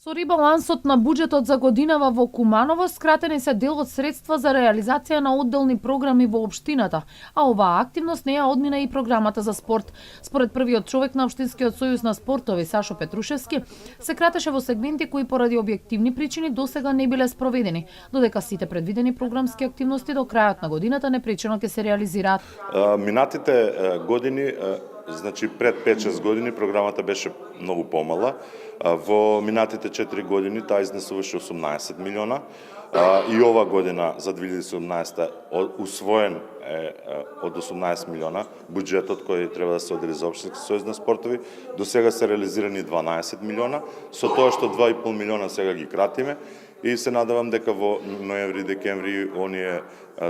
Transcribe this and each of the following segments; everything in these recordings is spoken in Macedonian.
Со ребалансот на буџетот за годинава во Куманово скратени се дел од средства за реализација на одделни програми во општината, а оваа активност не ја одмина и програмата за спорт. Според првиот човек на Општинскиот сојуз на спортови Сашо Петрушевски, се кратеше во сегменти кои поради објективни причини досега не биле спроведени, додека сите предвидени програмски активности до крајот на годината непречено ќе се реализираат. Минатите години, значи пред 5-6 години програмата беше многу помала. Во минатите 4 години таа изнесуваше 18 милиона и ова година за 2017 усвоен е од 18 милиона буџетот кој треба да се одели за Општински сојуз на спортови. До сега се реализирани 12 милиона, со тоа што 2,5 милиона сега ги кратиме и се надевам дека во ноември, декември оние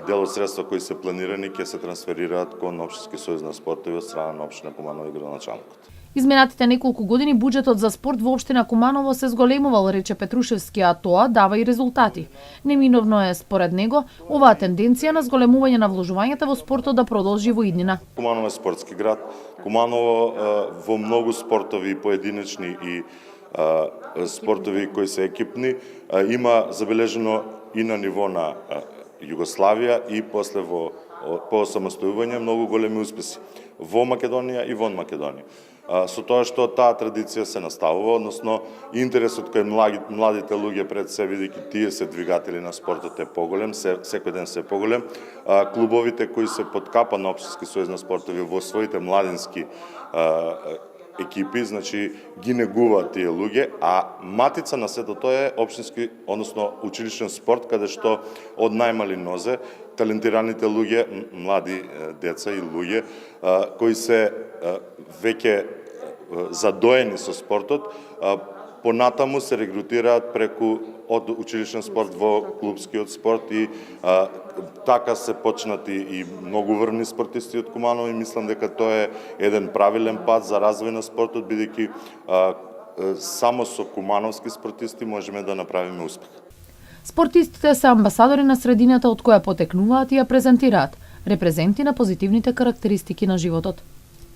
дел од средства кои се планирани ќе се трансферираат кон Општински сојуз на спортови од страна на општина Куманово и градоначалникот. Изминатите неколку години буџетот за спорт во општина Куманово се зголемувал, рече Петрушевски, а тоа дава и резултати. Неминовно е, според него, оваа тенденција на зголемување на вложувањата во спортот да продолжи во иднина. Куманово е спортски град. Куманово во многу спортови поединечни и спортови кои се екипни има забележено и на ниво на Југославија и после по осамостојување многу големи успеси во Македонија и вон Македонија. Со тоа што таа традиција се наставува, односно интересот кај младите луѓе пред се, бидејќи тие се двигатели на спортот е поголем, секој ден се поголем. Клубовите кои се под капа на Општински сојуз на спортови во своите младински екипи, значи ги негуваат тие луѓе, а матица на сето тоа е општински, односно училишен спорт, каде што од најмали нозе талентираните луѓе, млади деца и луѓе кои се веќе задоени со спортот, понатаму се регрутираат преку од училишен спорт во клубскиот спорт и така се почнати и многу врвни спортисти од Куманово и мислам дека тоа е еден правилен пат за развој на спортот, бидејќи само со кумановски спортисти можеме да направиме успех. Спортистите се амбасадори на средината од која потекнуваат и ја презентираат, репрезенти на позитивните карактеристики на животот.